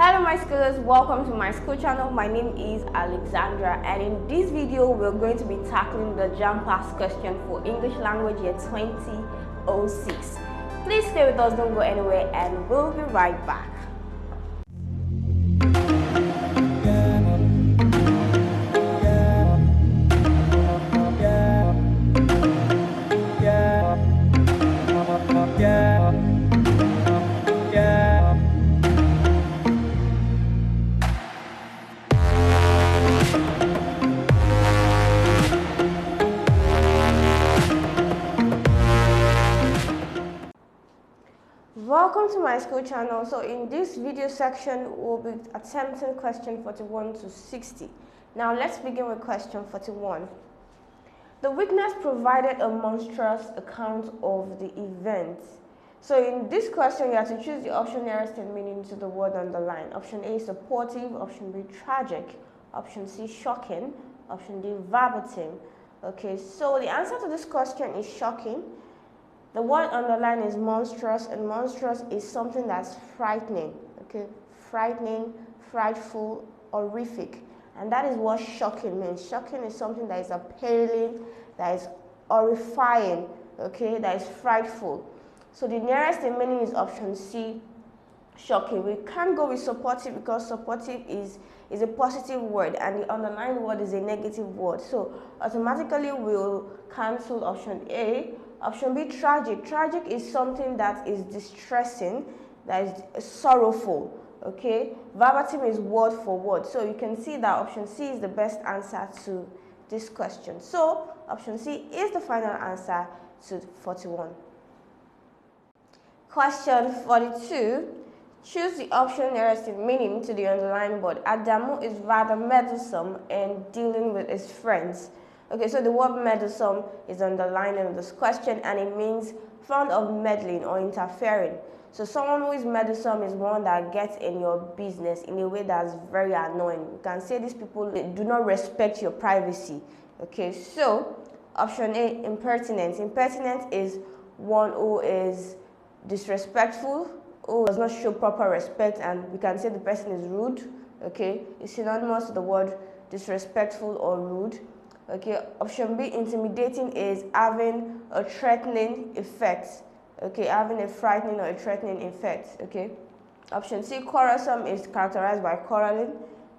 Hello my schoolers, welcome to my school channel. My name is Alexandra, and in this video we're going to be tackling the JAMB question for English language year 2006. Please stay with us, don't go anywhere, and we'll be right back. Welcome to my school channel. So in this video section we'll be attempting question 41 to 60. Now let's begin with question 41. The witness provided a monstrous account of the event. So in this question you have to choose the option nearest in meaning to the word underlined. Option A, supportive. Option B, tragic. Option C, shocking. Option D, verbatim. Okay, so the answer to this question is shocking. The word underlined is monstrous, and monstrous is something that's frightening, okay? Frightening, frightful, horrific. And that is what shocking means. Shocking is something that is appalling, that is horrifying, okay? That is frightful. So the nearest in meaning is option C, shocking. We can't go with supportive because supportive is a positive word and the underlined word is a negative word. So automatically we'll cancel option A. Option B, tragic. Tragic is something that is distressing, that is sorrowful, okay? Verbatim is word for word. So you can see that option C is the best answer to this question. So option C is the final answer to 41. Question 42. Choose the option nearest in meaning to the underlined word. Adamu is rather meddlesome in dealing with his friends. Okay, so the word meddlesome is underlined in this question and it means fond of meddling or interfering. So someone who is meddlesome is one that gets in your business in a way that's very annoying. You can say these people do not respect your privacy. Okay, so option A, impertinent. Impertinent is one who is disrespectful, who does not show proper respect, and we can say the person is rude. Okay, it's synonymous to the word disrespectful or rude. Okay, option B, intimidating is having a threatening effect. Okay, having a frightening or a threatening effect. Okay, option C, quarrelsome is characterized by quarreling,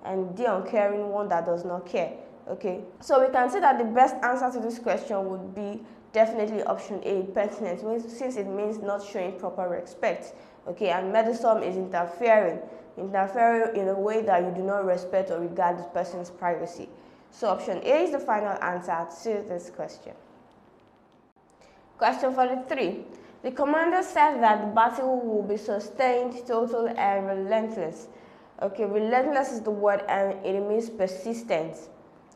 and D, uncaring, one that does not care. Okay, so we can say that the best answer to this question would be definitely option A, pertinent, since it means not showing proper respect. Okay, and meddlesome is interfering in a way that you do not respect or regard this person's privacy. So option A is the final answer to this question. Question 43. The commander said that the battle will be sustained, total, and relentless. Okay, relentless is the word and it means persistent.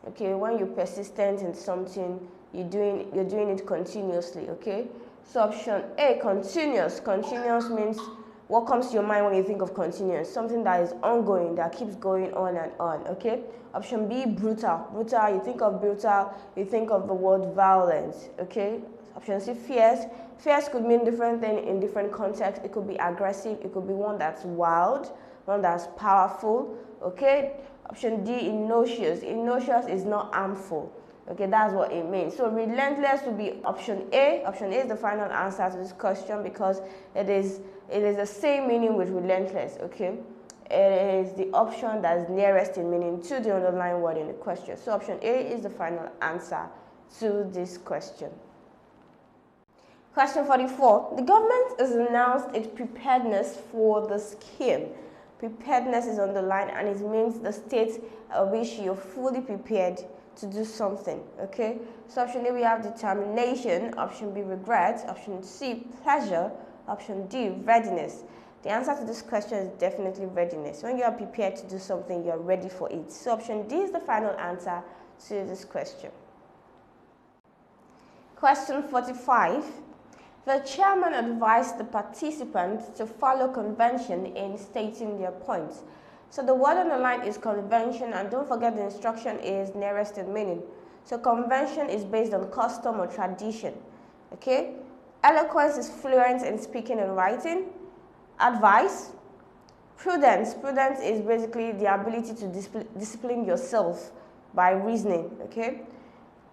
Okay, when you're persistent in something, you're doing it continuously. Okay, so option A, continuous. Continuous means what comes to your mind when you think of continuous? Something that is ongoing, that keeps going on and on, okay? Option B, brutal. Brutal, you think of brutal, you think of the word violence, okay? Option C, fierce. Fierce could mean different things in different contexts. It could be aggressive, it could be one that's wild, one that's powerful, okay? Option D, innocuous. Innocuous is not harmful. Okay, that's what it means. So relentless would be option A. Option A is the final answer to this question because it is the same meaning with relentless, okay? It is the option that is nearest in meaning to the underlying word in the question. So option A is the final answer to this question. Question 44. The government has announced its preparedness for the scheme. Preparedness is underlined and it means the state at which you're fully prepared to do something, okay? So option A, we have determination. Option B, regret. Option C, pleasure. Option D, readiness. The answer to this question is definitely readiness. When you are prepared to do something, you are ready for it. So option D is the final answer to this question. Question 45. The chairman advised the participants to follow convention in stating their points. So the word underlined is convention, and don't forget the instruction is nearest in meaning. So convention is based on custom or tradition, okay? Eloquence is fluent in speaking and writing. Advice Prudence. Prudence is basically the ability to discipline yourself by reasoning, okay?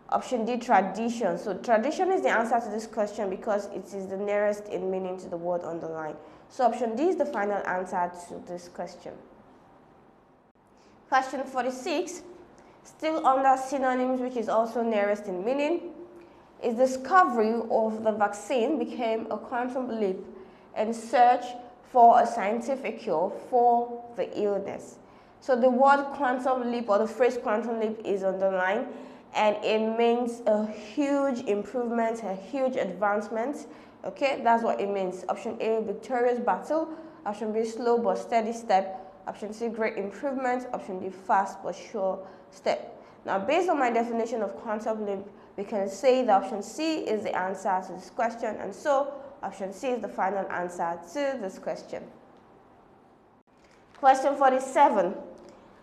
Option D, tradition. So tradition is the answer to this question because it is the nearest in meaning to the word underlined. So option D is the final answer to this question. Question 46, still under synonyms, which is also nearest in meaning. Is discovery of the vaccine became a quantum leap in search for a scientific cure for the illness. So the word quantum leap or the phrase quantum leap is underlined, and it means a huge improvement, a huge advancement. Okay, that's what it means. Option A, victorious battle. Option B, slow but steady step. Option C, great improvement. Option D, fast but sure step. Now, based on my definition of quantum leap, we can say that option C is the answer to this question, and so option C is the final answer to this question. Question 47.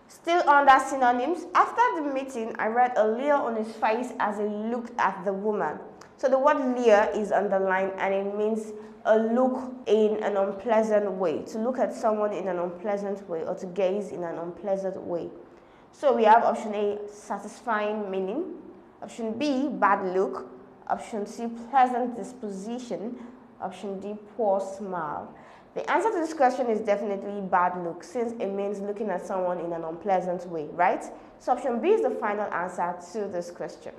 Still under synonyms, after the meeting, I read a leer on his face as he looked at the woman. So the word leer is underlined, and it means a look in an unpleasant way, to look at someone in an unpleasant way or to gaze in an unpleasant way. So we have option A, satisfying meaning. Option B, bad look. Option C, pleasant disposition. Option D, poor smile. The answer to this question is definitely bad look, since it means looking at someone in an unpleasant way, right? So option B is the final answer to this question.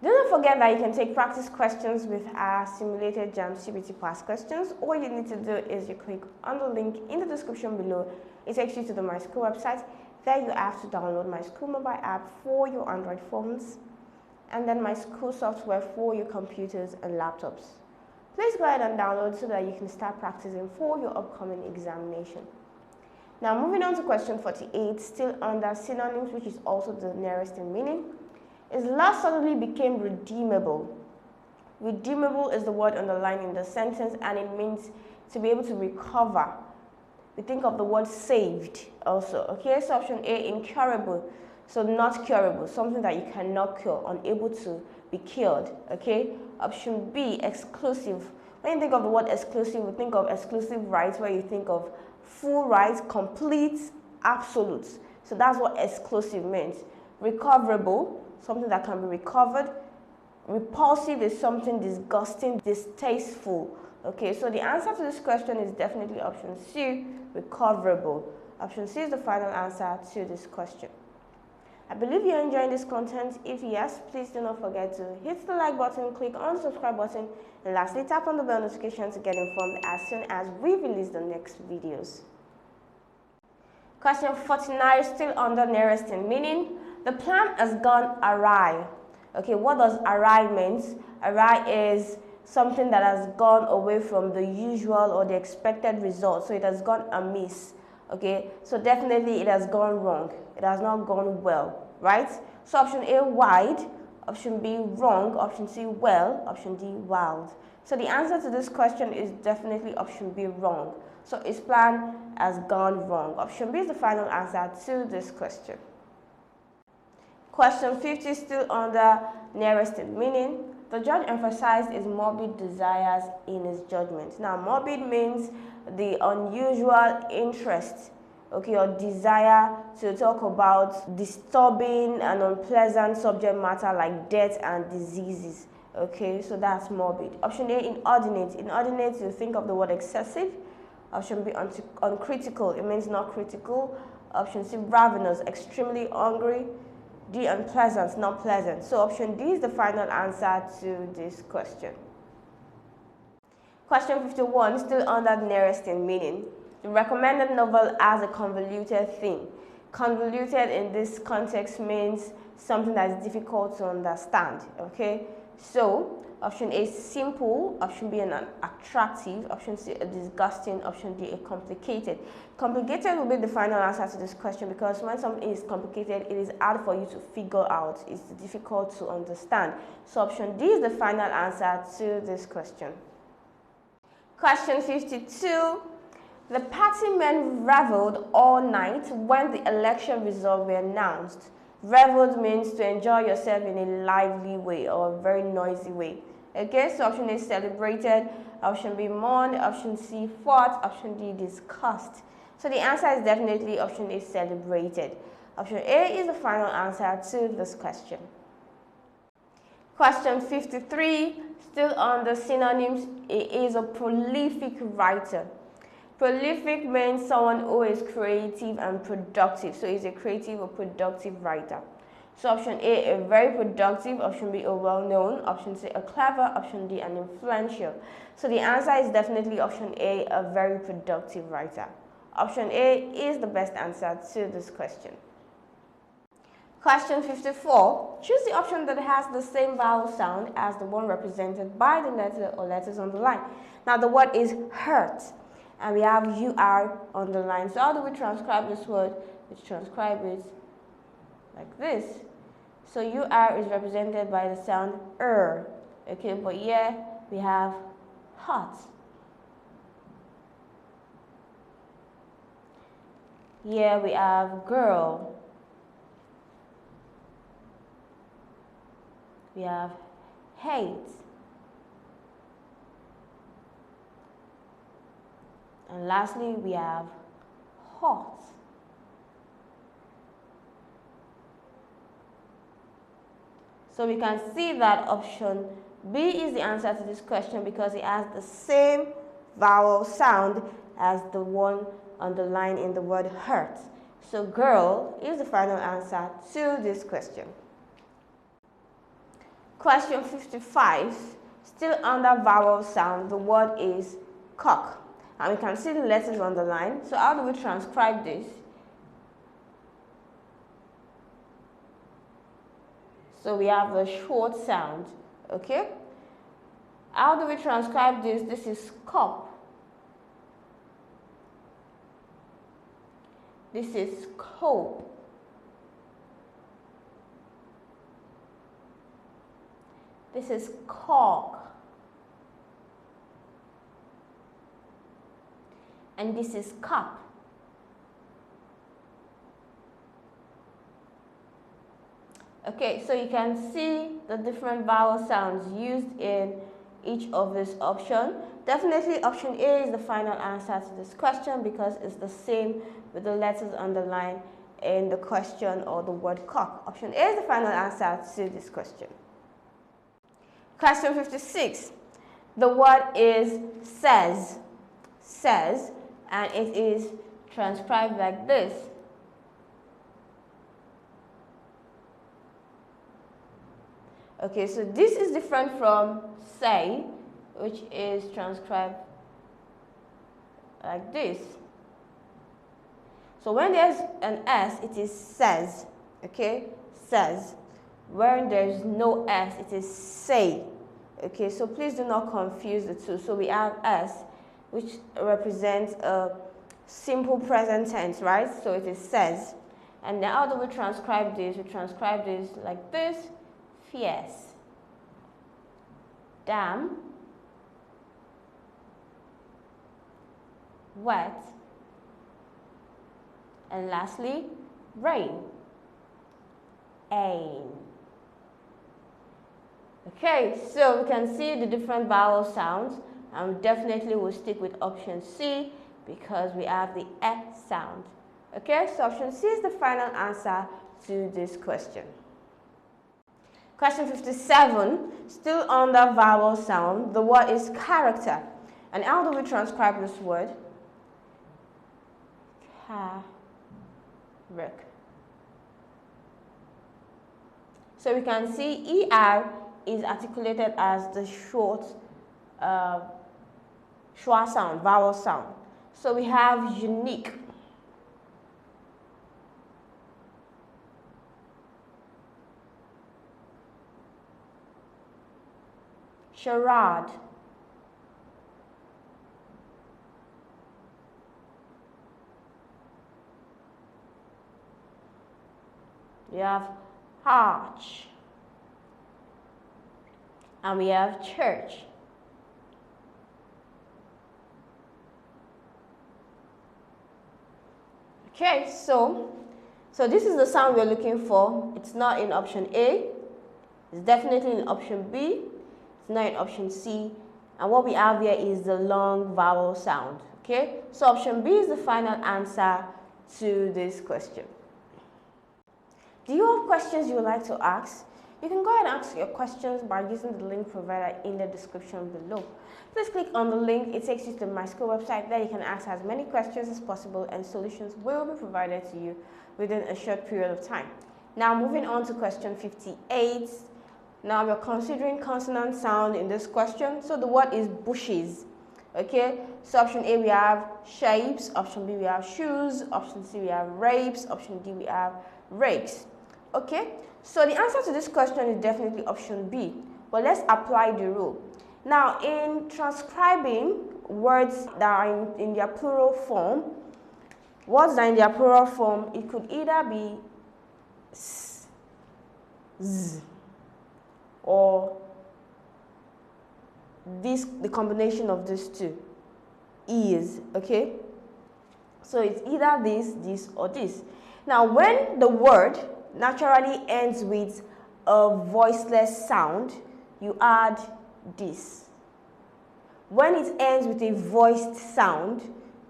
Do not forget that you can take practice questions with our simulated JAMB CBT past questions. All you need to do is you click on the link in the description below. It takes you to the Myschool website. There you have to download Myschool mobile app for your Android phones, and then Myschool software for your computers and laptops. Please go ahead and download so that you can start practicing for your upcoming examination. Now, moving on to question 48, still under synonyms, which is also the nearest in meaning. Is love suddenly became redeemable. Redeemable is the word underlined in the sentence, and it means to be able to recover. We think of the word saved also, okay? So option A, incurable, so not curable, something that you cannot cure, unable to be cured, okay? Option B, exclusive. When you think of the word exclusive, we think of exclusive rights, where you think of full rights, complete, absolute. So that's what exclusive means. Recoverable, something that can be recovered. Repulsive is something disgusting, distasteful. Okay, so the answer to this question is definitely option C, recoverable. Option C is the final answer to this question. I believe you're enjoying this content. If yes, please do not forget to hit the like button, click on the subscribe button, and lastly tap on the bell notification to get informed as soon as we release the next videos. Question 49, still under nearest in meaning. The plan has gone awry. Okay, what does awry mean? Awry is something that has gone away from the usual or the expected result. So it has gone amiss. Okay, so definitely it has gone wrong. It has not gone well, right? So option A, wide. Option B, wrong. Option C, well. Option D, wild. So the answer to this question is definitely option B, wrong. So his plan has gone wrong. Option B is the final answer to this question. Question 50, still under nearest in meaning. The judge emphasized his morbid desires in his judgment. Now, morbid means the unusual interest, okay, or desire to talk about disturbing and unpleasant subject matter like death and diseases. Okay, so that's morbid. Option A, inordinate. Inordinate, you think of the word excessive. Option B, uncritical. It means not critical. Option C, ravenous, extremely hungry. D, unpleasant, not pleasant. So option D is the final answer to this question. Question 51, still under nearest in meaning. The recommended novel has a convoluted theme. Convoluted in this context means something that is difficult to understand, okay? So option A, simple. Option B, an attractive. Option C, a disgusting. Option D, a complicated. Complicated will be the final answer to this question, because when something is complicated, it is hard for you to figure out. It's difficult to understand. So option D is the final answer to this question. Question 52. The party men reveled all night when the election results were announced. Reveled means to enjoy yourself in a lively way or a very noisy way. Okay, so option A, celebrated, option B, mourned, option C, fought, option D, discussed. So the answer is definitely option A, celebrated. Option A is the final answer to this question. Question 53, still on the synonyms, it is a prolific writer. Prolific means someone who is creative and productive. So he's a creative or productive writer. So option A, a very productive, option B, a well-known, option C, a clever, option D, an influential. So the answer is definitely option A, a very productive writer. Option A is the best answer to this question. Question 54, choose the option that has the same vowel sound as the one represented by the letter or letters on the line. Now the word is hurt, and we have UR on the line. So how do we transcribe this word? We transcribe it like this. So UR is represented by the sound okay, but here we have hot. Here we have girl. We have hate. And lastly, we have hot. So we can see that option B is the answer to this question because it has the same vowel sound as the one on the line in the word hurt. So girl is the final answer to this question. Question 55, still under vowel sound, the word is cock. And we can see the letters on the line. So how do we transcribe this? So we have the short sound, okay? How do we transcribe this? This is cop. This is cope. This is cork. And this is cup. Okay, so you can see the different vowel sounds used in each of these options. Definitely option A is the final answer to this question because it's the same with the letters underlined in the question or the word cock. Option A is the final answer to this question. Question 56. The word is says, and it is transcribed like this. Okay, so this is different from say, which is transcribed like this. So when there's an S, it is says, okay, says. When there's no S, it is say. Okay, so please do not confuse the two. So we have S, which represents a simple present tense, right? So it is says. And now how do we transcribe this? We transcribe this like this. Fierce. Damn. Wet. And lastly, rain. Ain. Okay, so we can see the different vowel sounds, and we definitely will stick with option C because we have the E sound. Okay, so option C is the final answer to this question. Question 57, still under vowel sound, the word is character. And how do we transcribe this word? Character. So we can see ER is articulated as the short schwa sound, vowel sound. So we have unique. Charade. We have arch. And we have church. Okay, so this is the sound we're looking for. It's not in option A. It's definitely in option B. It's not in option C. And what we have here is the long vowel sound. Okay, so option B is the final answer to this question. Do you have questions you would like to ask? You can go ahead and ask your questions by using the link provided in the description below. Please click on the link. It takes you to the Myschool website. There you can ask as many questions as possible and solutions will be provided to you within a short period of time. Now moving on to question 58. Now we're considering consonant sound in this question. So the word is bushes. Okay, so option A we have shapes, option B we have shoes, option C we have rapes, option D we have rakes. Okay, so the answer to this question is definitely option B. But let's apply the rule. Now in transcribing words that are in their plural form, words that are in their plural form, it could either be s, z, or the combination of these two is, okay? So it's either this, or this. Now, when the word naturally ends with a voiceless sound, you add this. When it ends with a voiced sound,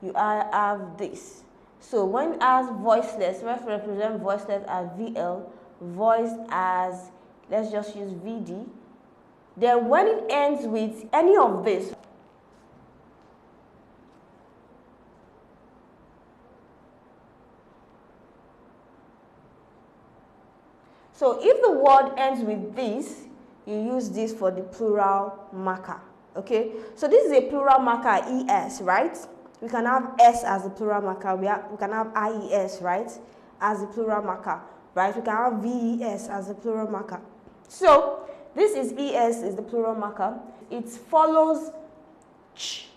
you have this. So when it has voiceless, let's represent voiceless as VL, voiced as, let's just use VD. Then when it ends with any of this, so if the word ends with this, you use this for the plural marker, okay? So this is a plural marker, ES, right? We can have S as the plural marker, we can have IES, right, as the plural marker, right? We can have VES as the plural marker. So this is ES, is the plural marker. It follows ch.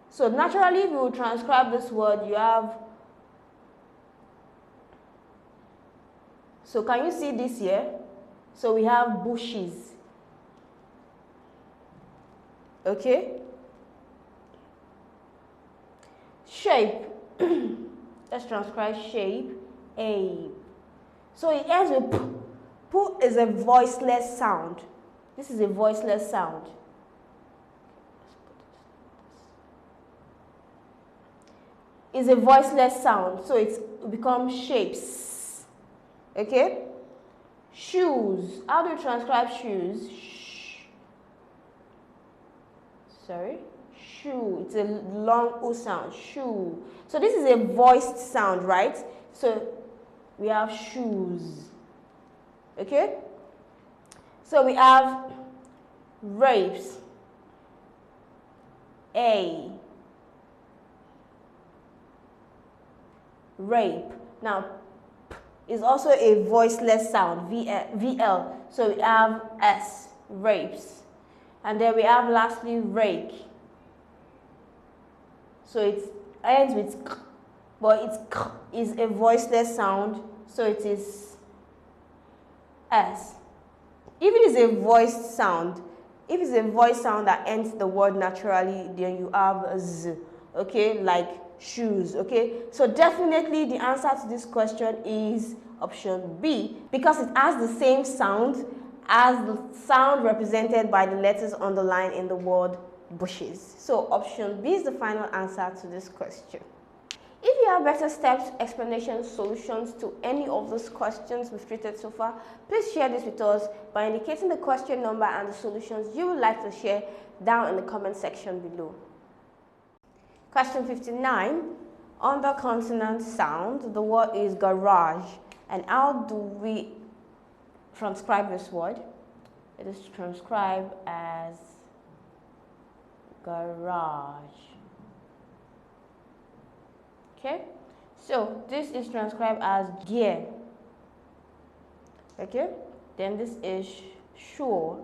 So naturally, if you transcribe this word, you have. So can you see this here? So we have bushes. Okay. Shape. Let's transcribe shape. A. So it ends with p. P is a voiceless sound. This is a voiceless sound. It's a voiceless sound, so it becomes shapes. Okay? Shoes. How do you transcribe shoes? Sorry? Shoe. It's a long O sound. Shoe. So this is a voiced sound, right? So we have shoes. Okay? So we have rapes. A. Rape. Now, p is also a voiceless sound, VL. So we have S, rapes. And then we have lastly rake. So it ends with k, but its k is a voiceless sound, so it is S. If it is a voiced sound, if it's a voiced sound that ends the word naturally, then you have a Z, okay, like shoes, okay? So definitely the answer to this question is option B, because it has the same sound as the sound represented by the letters underlined in the word bushes. So option B is the final answer to this question. If you have better steps, explanations, solutions to any of those questions we've treated so far, please share this with us by indicating the question number and the solutions you would like to share down in the comment section below. Question 59. Under consonant sound, the word is garage. And how do we transcribe this word? It is transcribed as garage. Okay, so this is transcribed as gear. Okay, then this is sure.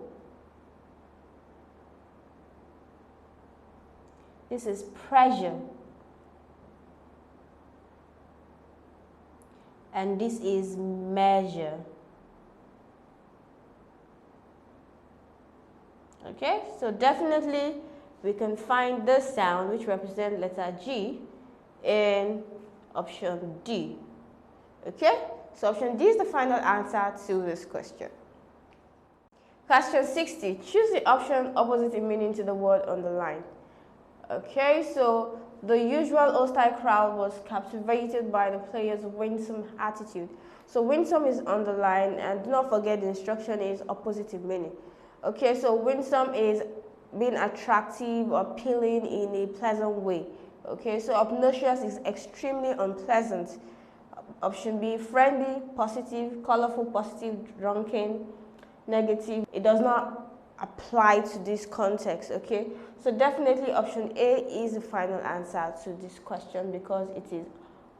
This is pressure. And this is measure. Okay, so definitely we can find this sound which represents letter G in option D. Okay, so option D is the final answer to this question. Question 60. Choose the option opposite in meaning to the word on the line. Okay, so the usual hostile crowd was captivated by the player's winsome attitude. So winsome is on the line, and do not forget the instruction is opposite in meaning. Okay, so winsome is being attractive or appealing in a pleasant way. Okay, so obnoxious is extremely unpleasant. Option B, friendly, positive, colorful, positive, drunken, negative. It does not apply to this context, okay? So definitely option A is the final answer to this question because it is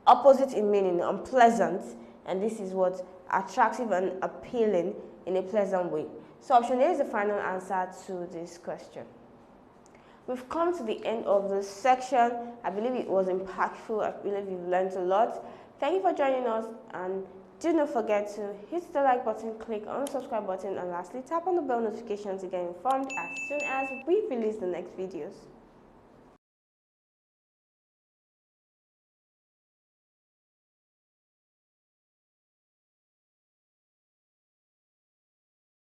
opposite in meaning, unpleasant, and this is what attractive and appealing in a pleasant way. So option A is the final answer to this question. We've come to the end of this section. I believe it was impactful. I believe you've learned a lot. Thank you for joining us, and do not forget to hit the like button, click on the subscribe button, and lastly, tap on the bell notification to get informed as soon as we release the next videos.